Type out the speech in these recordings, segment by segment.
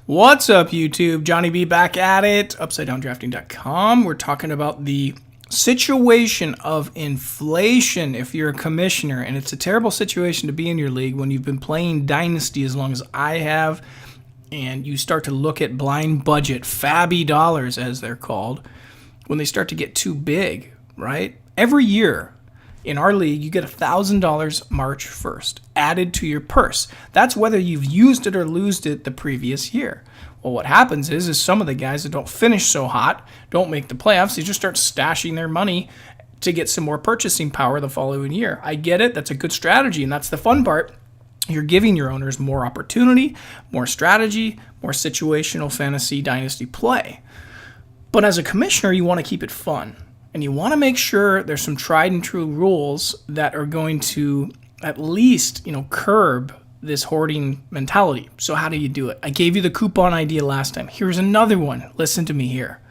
What's up, YouTube? Johnny B back at it, UpsideDownDrafting.com. We're talking about the situation of inflation if you're a commissioner, and it's a terrible situation to be in your league when you've been playing Dynasty as long as I have, and you start to look at blind budget, FAAB Dollars as they're called, when they start to get too big, right? Every year in our league, you get $1,000 March 1st added to your purse. That's whether you've used it or lost it the previous year. Well, what happens is some of the guys that don't finish so hot, don't make the playoffs, they just start stashing their money to get some more purchasing power the following year. I get it. That's a good strategy, and that's the fun part. You're giving your owners more opportunity, more strategy, more situational fantasy dynasty play. But as a commissioner, you want to keep it fun. And you want to make sure there's some tried and true rules that are going to at least, curb this hoarding mentality. So how do you do it? I gave you the coupon idea last time. Here's another one. Listen to me here.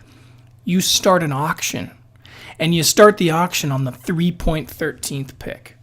You start an auction, and you start the auction on the 3.13th pick.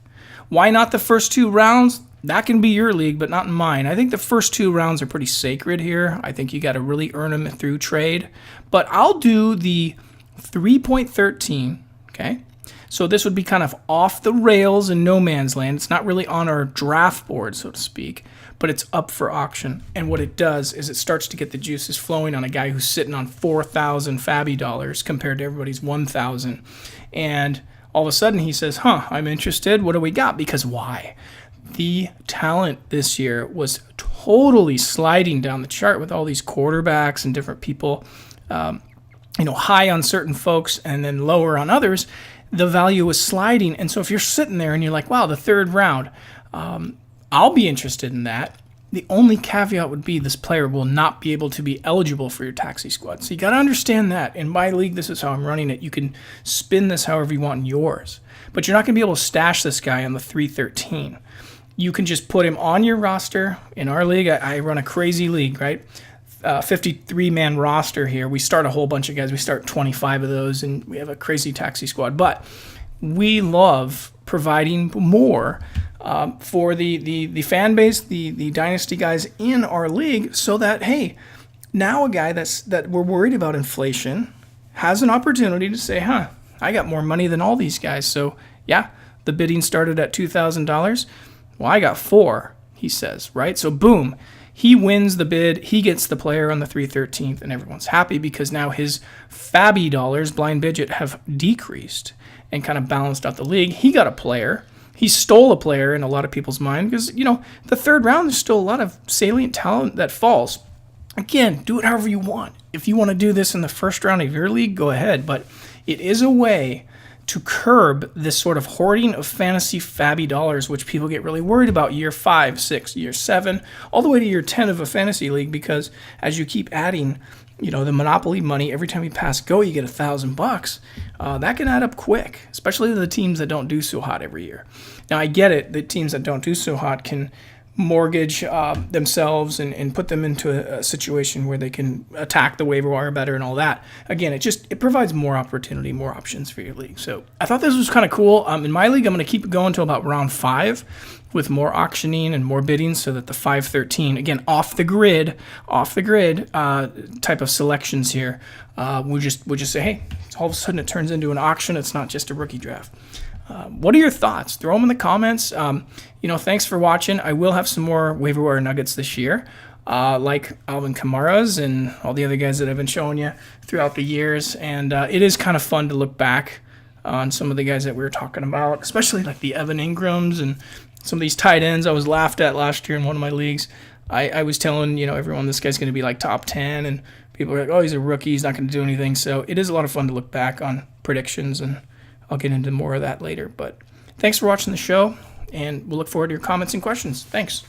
Why not the first two rounds? That can be your league, but not in mine. I think the first two rounds are pretty sacred here. I think you got to really earn them through trade. But I'll do the 3.13, okay? So this would be kind of off the rails in no man's land. It's not really on our draft board, so to speak, but it's up for auction. And what it does is it starts to get the juices flowing on a guy who's sitting on 4,000 FABBY dollars compared to everybody's 1,000. And all of a sudden he says, I'm interested. What do we got? Because why? The talent this year was totally sliding down the chart with all these quarterbacks and different people, high on certain folks and then lower on others. The value was sliding. And so if you're sitting there and you're like, wow, the third round, I'll be interested in that. The only caveat would be this player will not be able to be eligible for your taxi squad. So you got to understand that. In my league, this is how I'm running it. You can spin this however you want in yours, but you're not going to be able to stash this guy on the 313. You can just put him on your roster. In our league, I run a crazy league, right? 53-man roster here. We start a whole bunch of guys. We start 25 of those, and we have a crazy taxi squad. But we love providing more for the fan base, the dynasty guys in our league, so that, hey, now a guy that we're worried about inflation has an opportunity to say, I got more money than all these guys. So, yeah, the bidding started at $2,000. Well, I got 4, he says, right? So, boom. He wins the bid, he gets the player on the 313th, and everyone's happy because now his FABBY dollars, blind budget, have decreased and kind of balanced out the league. He got a player. He stole a player in a lot of people's mind because, the third round, there's still a lot of salient talent that falls. Again, do it however you want. If you want to do this in the first round of your league, go ahead. But it is a way to curb this sort of hoarding of fantasy FABBY dollars, which people get really worried about year 5, 6, year 7, all the way to year 10 of a fantasy league, because as you keep adding, the monopoly money, every time you pass go, you get $1,000. That can add up quick, especially to the teams that don't do so hot every year. Now, I get it. The teams that don't do so hot can mortgage themselves and put them into a situation where they can attack the waiver wire better and all that. Again, it provides more opportunity, more options for your league. So I thought this was kind of cool. In my league, I'm going to keep it going until about round 5 with more auctioning and more bidding, so that the 513, again, off the grid type of selections here, we'll just say, hey, all of a sudden it turns into an auction. It's not just a rookie draft. What are your thoughts? Throw them in the comments. Thanks for watching. I will have some more waiver wire nuggets this year, like Alvin Kamara's and all the other guys that I've been showing you throughout the years. And it is kind of fun to look back on some of the guys that we were talking about, especially like the Evan Ingrams and some of these tight ends I was laughed at last year in one of my leagues. I was telling everyone this guy's going to be like top 10, and people were like, oh, he's a rookie, he's not going to do anything. So it is a lot of fun to look back on predictions, and I'll get into more of that later. But thanks for watching the show, and we'll look forward to your comments and questions. Thanks.